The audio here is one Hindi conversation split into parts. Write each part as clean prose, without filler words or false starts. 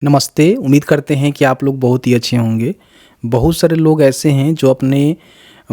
नमस्ते, उम्मीद करते हैं कि आप लोग बहुत ही अच्छे होंगे। बहुत सारे लोग ऐसे हैं जो अपने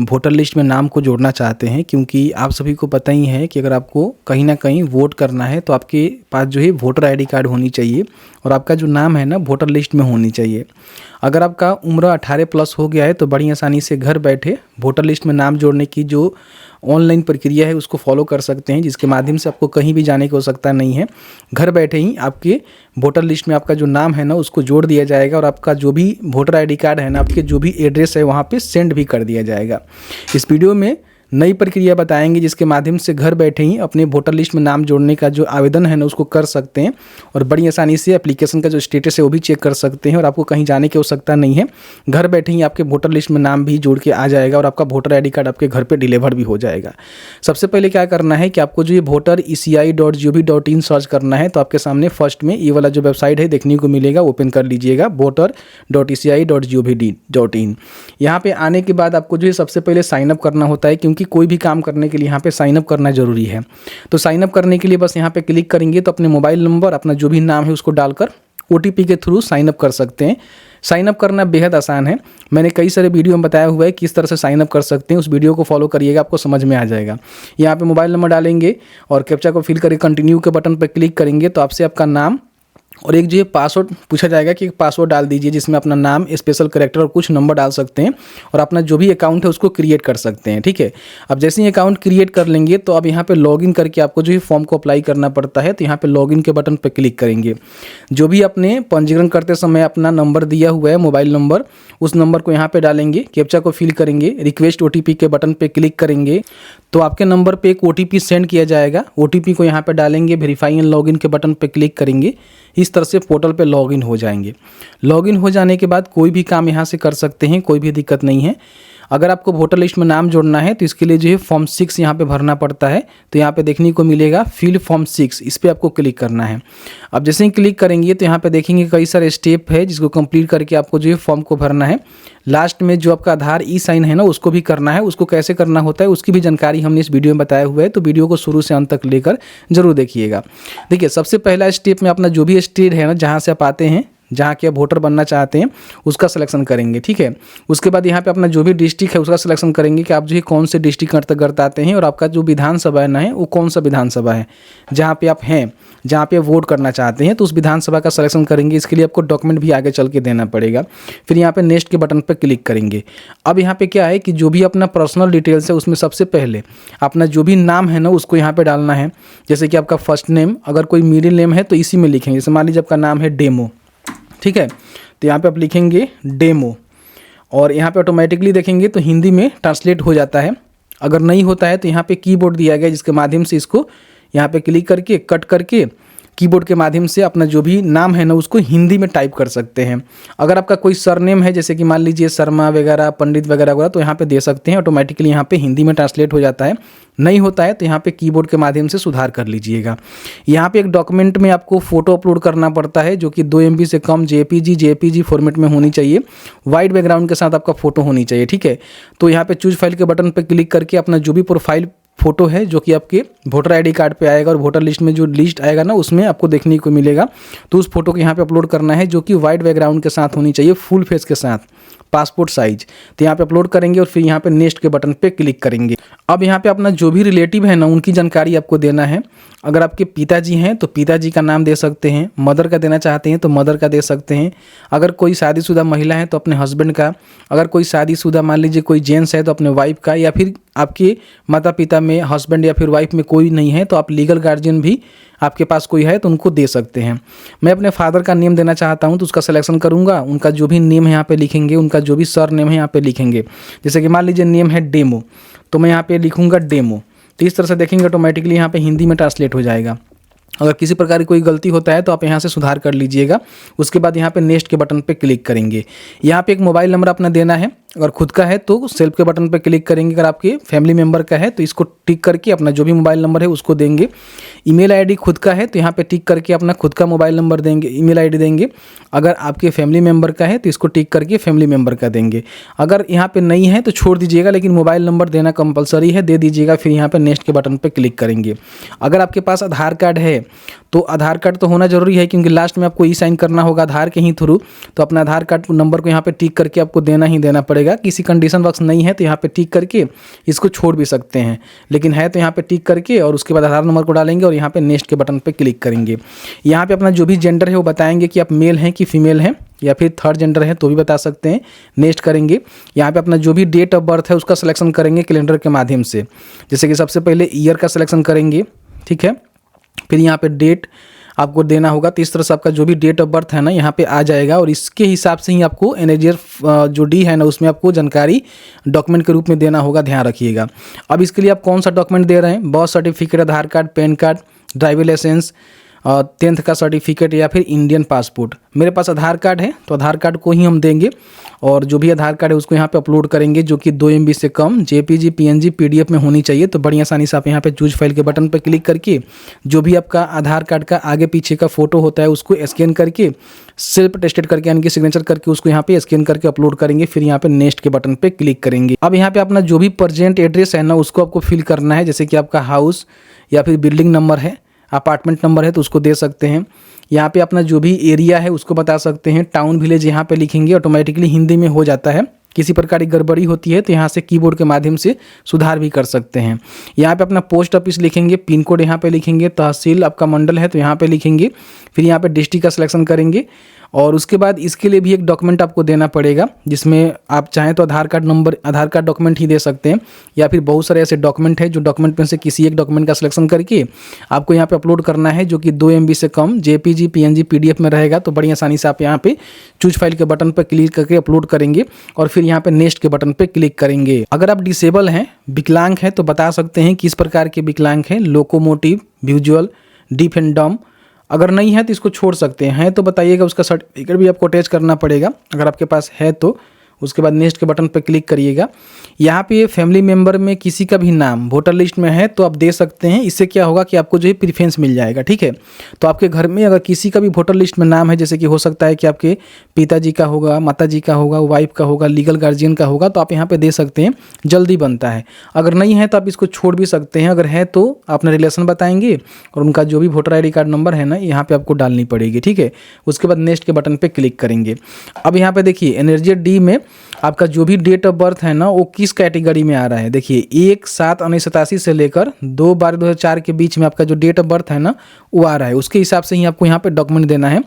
वोटर लिस्ट में नाम को जोड़ना चाहते हैं, क्योंकि आप सभी को पता ही है कि अगर आपको कहीं न कहीं वोट करना है तो आपके पास जो है वोटर आईडी कार्ड होनी चाहिए और आपका जो नाम है ना वोटर लिस्ट में होनी चाहिए। अगर आपका उम्र 18 प्लस हो गया है तो बड़ी आसानी से घर बैठे वोटर लिस्ट में नाम जोड़ने की जो ऑनलाइन प्रक्रिया है उसको फॉलो कर सकते हैं, जिसके माध्यम से आपको कहीं भी जाने की आवश्यकता नहीं है। घर बैठे ही आपके वोटर लिस्ट में आपका जो नाम है ना उसको जोड़ दिया जाएगा और आपका जो भी वोटर आईडी कार्ड है ना, आपके जो भी एड्रेस है वहाँ पे सेंड भी कर दिया जाएगा। इस वीडियो में नई प्रक्रिया बताएंगे जिसके माध्यम से घर बैठे ही अपने वोटर लिस्ट में नाम जोड़ने का जो आवेदन है ना उसको कर सकते हैं और बड़ी आसानी से एप्लीकेशन का जो स्टेटस है वो भी चेक कर सकते हैं और आपको कहीं जाने की आवश्यकता नहीं है। घर बैठे ही आपके वोटर लिस्ट में नाम भी जोड़ के आ जाएगा और आपका वोटर आईडी कार्ड आपके घर पे डिलीवर भी हो जाएगा। सबसे पहले क्या करना है कि आपको जो ये voter.eci.gov.in सर्च करना है तो आपके सामने फर्स्ट में ये वाला जो वेबसाइट है देखने को मिलेगा, ओपन कर लीजिएगा voter.eci.gov.in। यहाँ पे आने के बाद आपको जो है सबसे पहले साइन अप करना होता है, क्योंकि कोई भी काम करने के लिए यहाँ पे साइन अप करना जरूरी है। तो साइन अप करने के लिए बस यहाँ पे क्लिक करेंगे तो अपने मोबाइल नंबर, अपना जो भी नाम है उसको डालकर OTP के थ्रू साइन अप कर सकते हैं। साइन अप करना बेहद आसान है, मैंने कई सारे वीडियो में बताया हुआ है किस तरह से साइन अप कर सकते हैं। उस वीडियो को फॉलो करिएगा, आपको समझ में आ जाएगा। यहाँ पे मोबाइल नंबर डालेंगे और कैप्चा को फिल करके कंटिन्यू के बटन पर क्लिक करेंगे तो आपसे आपका नाम और एक जो ये पासवर्ड पूछा जाएगा कि एक पासवर्ड डाल दीजिए जिसमें अपना नाम, स्पेशल कैरेक्टर और कुछ नंबर डाल सकते हैं और अपना जो भी अकाउंट है उसको क्रिएट कर सकते हैं। ठीक है, अब जैसे ही अकाउंट क्रिएट कर लेंगे तो अब यहाँ पे लॉगिन करके आपको जो है फॉर्म को अप्लाई करना पड़ता है। तो यहाँ पे लॉगिन के बटन पर क्लिक करेंगे। जो भी अपने पंजीकरण करते समय अपना नंबर दिया हुआ है, मोबाइल नंबर, उस नंबर को यहाँ पे डालेंगे, कैप्चा को फिल करेंगे, रिक्वेस्ट OTP के बटन पे क्लिक करेंगे तो आपके नंबर पे एक OTP सेंड किया जाएगा। OTP को यहाँ पे डालेंगे, वेरीफाई एंड लॉगिन के बटन पे क्लिक करेंगे। इस तरह से पोर्टल पे लॉगिन हो जाएंगे। लॉगिन हो जाने के बाद कोई भी काम यहाँ से कर सकते हैं, कोई भी दिक्कत नहीं है। अगर आपको वोटर लिस्ट में नाम जोड़ना है तो इसके लिए जो है फॉर्म 6 यहाँ पे भरना पड़ता है। तो यहाँ पे देखने को मिलेगा फिल फॉर्म 6, इस पर आपको क्लिक करना है। अब जैसे ही क्लिक करेंगे तो यहाँ पे देखेंगे कई सारे स्टेप है जिसको कंप्लीट करके आपको जो है फॉर्म को भरना है। लास्ट में जो आपका आधार साइन है ना उसको भी करना है। उसको कैसे करना होता है उसकी भी जानकारी हमने इस वीडियो में बताया हुआ है, तो वीडियो को शुरू से अंत तक लेकर जरूर देखिएगा। देखिए, सबसे पहला स्टेप में अपना जो भी स्टेट है ना जहाँ से आप आते हैं, जहाँ के आप वोटर बनना चाहते हैं उसका सिलेक्शन करेंगे। ठीक है, उसके बाद यहाँ पे अपना जो भी डिस्ट्रिक्ट है उसका सिलेक्शन करेंगे कि आप जो है कौन से डिस्ट्रिक्ट अंतर्गत आते हैं और आपका जो विधानसभा है ना है वो कौन सा विधानसभा है जहाँ पे आप हैं, जहाँ पे वोट करना चाहते हैं, तो उस विधानसभा का सिलेक्शन करेंगे। इसके लिए आपको डॉक्यूमेंट भी आगे चल के देना पड़ेगा। फिर यहाँ पे नेक्स्ट के बटन पर क्लिक करेंगे। अब यहाँ पे क्या है कि जो भी अपना पर्सनल डिटेल्स है उसमें सबसे पहले अपना जो भी नाम है ना उसको यहाँ पे डालना है। जैसे कि आपका फर्स्ट नेम, अगर कोई मिडिल नेम है तो इसी में लिखेंगे। जैसे मान लीजिए आपका नाम है डेमो, ठीक है, तो यहाँ पे आप लिखेंगे डेमो और यहाँ पे ऑटोमेटिकली देखेंगे तो हिंदी में ट्रांसलेट हो जाता है। अगर नहीं होता है तो यहाँ पे कीबोर्ड दिया गया जिसके माध्यम से इसको यहाँ पे क्लिक करके कट करके कीबोर्ड के माध्यम से अपना जो भी नाम है ना उसको हिंदी में टाइप कर सकते हैं। अगर आपका कोई सरनेम है जैसे कि मान लीजिए शर्मा वगैरह, पंडित वगैरह वगैरह, तो यहाँ पे दे सकते हैं, ऑटोमेटिकली यहाँ पे हिंदी में ट्रांसलेट हो जाता है। नहीं होता है तो यहाँ पे कीबोर्ड के माध्यम से सुधार कर लीजिएगा। यहाँ पे एक डॉक्यूमेंट में आपको फोटो अपलोड करना पड़ता है जो कि 2 MB से कम JPG फॉर्मेट में होनी चाहिए। वाइट बैकग्राउंड के साथ आपका फोटो होनी चाहिए। ठीक है, तो यहाँ पे चूज फाइल के बटन पर क्लिक करके अपना जो भी प्रोफाइल फोटो है जो कि आपके वोटर आईडी कार्ड पे आएगा और वोटर लिस्ट में जो लिस्ट आएगा ना उसमें आपको देखने को मिलेगा, तो उस फोटो को यहाँ पे अपलोड करना है जो कि वाइट बैकग्राउंड के साथ होनी चाहिए, फुल फेस के साथ, पासपोर्ट साइज। तो यहाँ पे अपलोड करेंगे और फिर यहाँ पे नेक्स्ट के बटन पे क्लिक करेंगे। अब यहाँ पे अपना जो भी रिलेटिव है ना उनकी जानकारी आपको देना है। अगर आपके पिताजी हैं तो पिताजी का नाम दे सकते हैं, मदर का देना चाहते हैं तो मदर का दे सकते हैं। अगर कोई शादीशुदा महिला है तो अपने हस्बैंड का, अगर कोई शादीशुदा मान लीजिए कोई जेंट्स है तो अपने वाइफ का, या फिर आपके माता पिता में हस्बैंड या फिर वाइफ में कोई नहीं है तो आप लीगल गार्जियन भी आपके पास कोई है तो उनको दे सकते हैं। मैं अपने फादर का नेम देना चाहता हूं तो उसका सिलेक्शन करूंगा, उनका जो भी नेम है यहाँ पे लिखेंगे, उनका जो भी सर नेम है यहाँ पे लिखेंगे। जैसे कि मान लीजिए नेम है डेमो तो मैं यहाँ पे लिखूंगा डेमो। तो इस तरह से देखेंगे ऑटोमेटिकली यहाँ पे हिंदी में ट्रांसलेट हो जाएगा। अगर किसी प्रकार की कोई गलती होता है तो आप यहाँ से सुधार कर लीजिएगा। उसके बाद यहाँ पे नेक्स्ट के बटन पे क्लिक करेंगे। यहाँ पे एक मोबाइल नंबर अपना देना है। अगर खुद का है तो सेल्फ के बटन पे क्लिक करेंगे। अगर आपके फैमिली मेंबर का है तो इसको टिक करके अपना जो भी मोबाइल नंबर है उसको देंगे। ईमेल आईडी खुद का है तो यहाँ पे टिक करके अपना खुद का मोबाइल नंबर देंगे, ईमेल आईडी देंगे। अगर आपके फैमिली मेंबर का है तो इसको टिक करके फैमिली मेंबर का देंगे। अगर यहाँ पे नहीं है तो छोड़ दीजिएगा, लेकिन मोबाइल नंबर देना कंपलसरी है, दे दीजिएगा। फिर यहाँ पे नेक्स्ट के बटन पे क्लिक करेंगे। अगर आपके पास आधार कार्ड है तो आधार कार्ड तो होना जरूरी है, क्योंकि लास्ट में आपको ई साइन करना होगा आधार के ही थ्रू। तो अपना आधार कार्ड नंबर को यहाँ पे टिक करके आपको देना ही देना पड़ेगा। किसी कंडीशन बॉक्स नहीं है तो यहाँ पे टिक करके इसको छोड़ भी सकते हैं, लेकिन है तो यहाँ पे टिक करके और उसके बाद आधार नंबर को डालेंगे और यहाँ पे नेक्स्ट के बटन पे क्लिक करेंगे। यहाँ पे अपना जो भी जेंडर है वो बताएंगे कि आप मेल हैं कि फीमेल हैं, या फिर थर्ड जेंडर है तो भी बता सकते हैं। नेक्स्ट करेंगे। यहाँ पे अपना जो भी डेट ऑफ बर्थ है उसका सिलेक्शन करेंगे कैलेंडर के माध्यम से। जैसे कि सबसे पहले ईयर का सिलेक्शन करेंगे, ठीक है। फिर यहाँ पे डेट आपको देना होगा, तो इस तरह से आपका जो भी डेट ऑफ बर्थ है ना यहाँ पे आ जाएगा और इसके हिसाब से ही आपको एनएचडीआर जो डी है ना उसमें आपको जानकारी डॉक्यूमेंट के रूप में देना होगा, ध्यान रखिएगा। अब इसके लिए आप कौन सा डॉक्यूमेंट दे रहे हैं, birth certificate, Aadhaar card, PAN card, driving licence, 10th का सर्टिफिकेट या फिर इंडियन पासपोर्ट। मेरे पास आधार कार्ड है तो आधार कार्ड को ही हम देंगे और जो भी आधार कार्ड है उसको यहाँ पे अपलोड करेंगे, जो कि 2 MB से कम JPG PNG PDF में होनी चाहिए। तो बड़ी आसानी से आप यहाँ पे चूज फाइल के बटन पर क्लिक करके जो भी आपका आधार कार्ड का आगे पीछे का फोटो होता है उसको स्कैन करके सेल्फ टेस्टेड करके यानी कि सिग्नेचर करके उसको यहाँ पे स्कैन करके अपलोड करेंगे। फिर यहाँ पे नेक्स्ट के बटन पे क्लिक करेंगे। अब यहाँ पे अपना जो भी प्रेजेंट एड्रेस है ना उसको आपको फिल करना है, जैसे कि आपका हाउस या फिर बिल्डिंग नंबर है, अपार्टमेंट नंबर है तो उसको दे सकते हैं। यहाँ पे अपना जो भी एरिया है उसको बता सकते हैं। टाउन विलेज यहाँ पे लिखेंगे, ऑटोमेटिकली हिंदी में हो जाता है। किसी प्रकार की गड़बड़ी होती है तो यहाँ से कीबोर्ड के माध्यम से सुधार भी कर सकते हैं। यहाँ पे अपना पोस्ट ऑफिस लिखेंगे, पिन कोड यहाँ पे लिखेंगे, तहसील आपका मंडल है तो यहाँ पे लिखेंगे। फिर यहाँ पे डिस्ट्रिक्ट का सिलेक्शन करेंगे और उसके बाद इसके लिए भी एक डॉक्यूमेंट आपको देना पड़ेगा, जिसमें आप चाहें तो आधार कार्ड डॉक्यूमेंट ही दे सकते हैं या फिर बहुत सारे ऐसे डॉक्यूमेंट है जो डॉक्यूमेंट में से किसी एक डॉक्यूमेंट का सिलेक्शन करके आपको यहाँ पे अपलोड करना है, जो कि 2 MB से कम JPG PNG PDF में रहेगा। तो बड़ी आसानी से आप यहाँ पे चूज फाइल के बटन पर क्लिक करके अपलोड करेंगे और फिर यहाँ पे नेक्स्ट के बटन पर क्लिक करेंगे। अगर आप डिसेबल हैं, विकलांग हैं, तो बता सकते हैं किस प्रकार के विकलांग हैं, लोकोमोटिव, विजुअल, डीफ एंड डम। अगर नहीं है तो इसको छोड़ सकते हैं तो बताइएगा, उसका सर्टिफिकेट भी आपको अटैच करना पड़ेगा अगर आपके पास है तो। उसके बाद नेक्स्ट के बटन पर क्लिक करिएगा। यहाँ पे फैमिली मेंबर में किसी का भी नाम वोटर लिस्ट में है तो आप दे सकते हैं। इससे क्या होगा कि आपको जो है प्रीफरेंस मिल जाएगा, ठीक है। तो आपके घर में अगर किसी का भी वोटर लिस्ट में नाम है, जैसे कि हो सकता है कि आपके पिताजी का होगा, माताजी का होगा, वाइफ का होगा, लीगल गार्जियन का होगा, तो आप यहाँ पे दे सकते हैं, जल्दी बनता है। अगर नहीं है तो आप इसको छोड़ भी सकते हैं। अगर है तो अपना रिलेशन बताएंगे और उनका जो भी वोटर ID कार्ड नंबर है ना यहाँ पे आपको डालनी पड़ेगी, ठीक है। उसके बाद नेक्स्ट के बटन पे क्लिक करेंगे। अब यहाँ पे देखिए एनएचडीआर डी में आपका जो भी डेट ऑफ बर्थ है ना वो किस कैटेगरी में आ रहा है। देखिए 1/7/1987 से लेकर 2/12/2004 के बीच में आपका जो डेट ऑफ बर्थ है ना वो आ रहा है। उसके हिसाब से ही आपको यहाँ पे डॉक्यूमेंट देना है।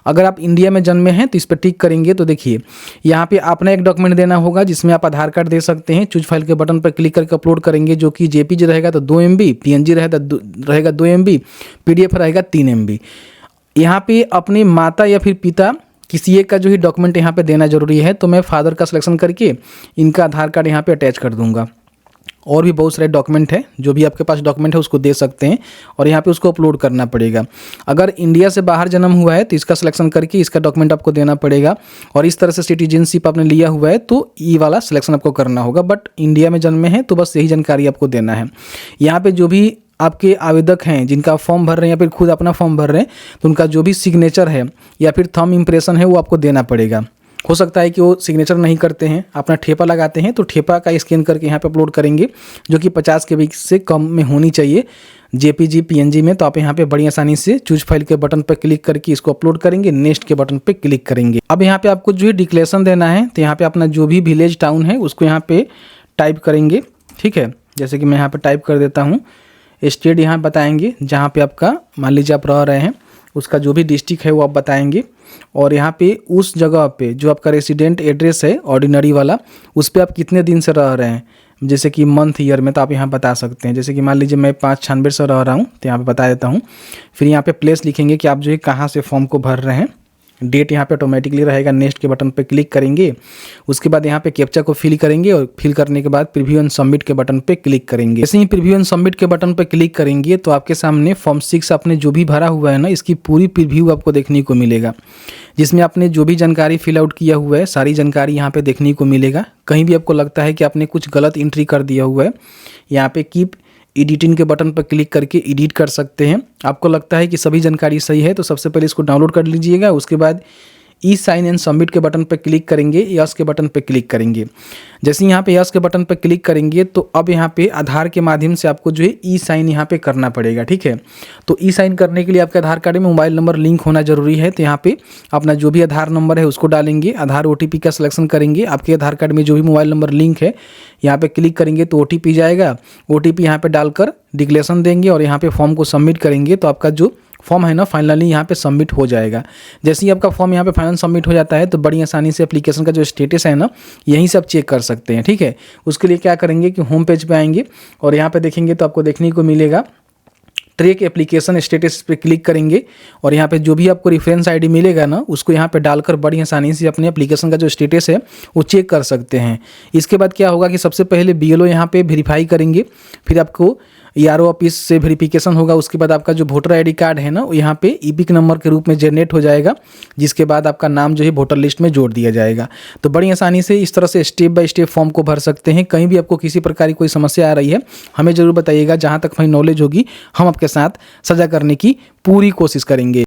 अगर आप इंडिया में जन्मे हैं तो इस पर टिक करेंगे। तो देखिए यहाँ पे अपना एक डॉक्यूमेंट देना होगा, जिसमें आप आधार कार्ड दे सकते हैं। चूज फाइल के बटन पर क्लिक करके अपलोड करेंगे, जो कि JPG रहेगा तो 2 MB, PNG रहेगा 2 MB, PDF रहेगा 3 MB। यहाँ पे अपने माता या फिर पिता किसी एक का जो ही डॉक्यूमेंट यहाँ पे देना जरूरी है। तो मैं फादर का सिलेक्शन करके इनका आधार कार्ड यहाँ पे अटैच कर दूंगा। और भी बहुत सारे डॉक्यूमेंट है, जो भी आपके पास डॉक्यूमेंट है उसको दे सकते हैं और यहाँ पे उसको अपलोड करना पड़ेगा। अगर इंडिया से बाहर जन्म हुआ है तो इसका सिलेक्शन करके इसका डॉक्यूमेंट आपको देना पड़ेगा। और इस तरह से सिटीजनशिप आपने लिया हुआ है तो ई वाला सिलेक्शन आपको करना होगा। बट इंडिया में जन्मे हैं तो बस यही जानकारी आपको देना है। यहाँ पे जो भी आपके आवेदक हैं जिनका फॉर्म भर रहे हैं या फिर खुद अपना फॉर्म भर रहे हैं तो उनका जो भी सिग्नेचर है या फिर थंब इम्प्रेशन है वो आपको देना पड़ेगा। हो सकता है कि वो सिग्नेचर नहीं करते हैं, अपना ठेपा लगाते हैं, तो ठेपा का स्कैन करके यहाँ पे अपलोड करेंगे, जो कि 50 KB से कम में होनी चाहिए JPG PNG में। तो आप यहाँ पे बड़ी आसानी से चूज फाइल के बटन पर क्लिक करके इसको अपलोड करेंगे, नेक्स्ट के बटन पे क्लिक करेंगे। अब यहाँ पे आपको जो है डिक्लेरेशन देना है, तो यहाँ पे अपना जो भी विलेज टाउन है उसको यहाँ पे टाइप करेंगे, ठीक है। जैसे कि मैं यहाँ पे टाइप कर देता हूँ। स्टेट यहाँ बताएंगे जहाँ पे आपका मान लीजिए आप रह रहे हैं, उसका जो भी डिस्ट्रिक्ट है वो आप बताएंगे। और यहाँ पे उस जगह पे जो आपका रेसिडेंट एड्रेस है ऑर्डिनरी वाला, उस पर आप कितने दिन से रह रहे हैं, जैसे कि मंथ ईयर में तो आप यहाँ बता सकते हैं। जैसे कि मान लीजिए मैं 596 से रह रहा हूँ तो यहाँ पे बता देता हूँ। फिर यहाँ पे प्लेस लिखेंगे कि आप जो है कहाँ से फॉर्म को भर रहे हैं। डेट यहाँ पे ऑटोमेटिकली रहेगा, नेक्स्ट के बटन पे क्लिक करेंगे। उसके बाद यहाँ पे कैप्चा को फिल करेंगे और फिल करने के बाद प्रीव्यू एंड सबमिट के बटन पे क्लिक करेंगे। जैसे ही प्रीव्यू एंड सबमिट के बटन पे क्लिक करेंगे तो आपके सामने फॉर्म 6 आपने जो भी भरा हुआ है ना, इसकी पूरी प्रीव्यू आपको देखने को मिलेगा, जिसमें आपने जो भी जानकारी फिल आउट किया हुआ है सारी जानकारी यहाँ पे देखने को मिलेगा। कहीं भी आपको लगता है कि आपने कुछ गलत एंट्री कर दिया हुआ है, यहाँ पे कीप एडिटिंग के बटन पर क्लिक करके एडिट कर सकते हैं। आपको लगता है कि सभी जानकारी सही है तो सबसे पहले इसको डाउनलोड कर लीजिएगा। उसके बाद ई साइन एंड सबमिट के बटन पर क्लिक करेंगे, यस के बटन पर क्लिक करेंगे। जैसे यहाँ पे यस के बटन पर क्लिक करेंगे तो अब यहाँ पे आधार के माध्यम से आपको जो है ई साइन यहाँ पे करना पड़ेगा, ठीक है। तो ई साइन करने के लिए आपके आधार कार्ड में मोबाइल नंबर लिंक होना जरूरी है। तो यहाँ पे अपना जो भी आधार नंबर है उसको डालेंगे, आधार OTP का सिलेक्शन करेंगे। आपके आधार कार्ड में जो भी मोबाइल नंबर लिंक है यहाँ पे क्लिक करेंगे तो OTP जाएगा। OTP यहाँ पे डालकर डिक्लेरेशन देंगे और यहाँ पे फॉर्म को सबमिट करेंगे तो आपका जो फॉर्म है ना फाइनली यहाँ पे सबमिट हो जाएगा। जैसे ही आपका फॉर्म यहाँ पे फाइनल सबमिट हो जाता है तो बड़ी आसानी से एप्लीकेशन का जो स्टेटस है ना यहीं से आप चेक कर सकते हैं, ठीक है। उसके लिए क्या करेंगे कि होम पेज पे आएंगे और यहाँ पे देखेंगे तो आपको देखने को मिलेगा ट्रैक एप्लीकेशन स्टेटस पे क्लिक करेंगे और यहाँ पे जो भी आपको रेफरेंस आईडी मिलेगा ना उसको यहाँ पे डालकर बड़ी आसानी से अपने एप्लीकेशन का जो स्टेटस है वो चेक कर सकते हैं। इसके बाद क्या होगा कि सबसे पहले BLO यहाँ पे वेरीफाई करेंगे, फिर आपको ERO ऑफिस से वेरिफिकेशन होगा। उसके बाद आपका जो वोटर ID कार्ड है ना वो यहाँ पे EPIC नंबर के रूप में जनरेट हो जाएगा, जिसके बाद आपका नाम जो है वोटर लिस्ट में जोड़ दिया जाएगा। तो बड़ी आसानी से इस तरह से स्टेप बाय स्टेप फॉर्म को भर सकते हैं। कहीं भी आपको किसी प्रकार की कोई समस्या आ रही है हमें ज़रूर बताइएगा, जहाँ तक हमें नॉलेज होगी हम आपके साथ साझा करने की पूरी कोशिश करेंगे।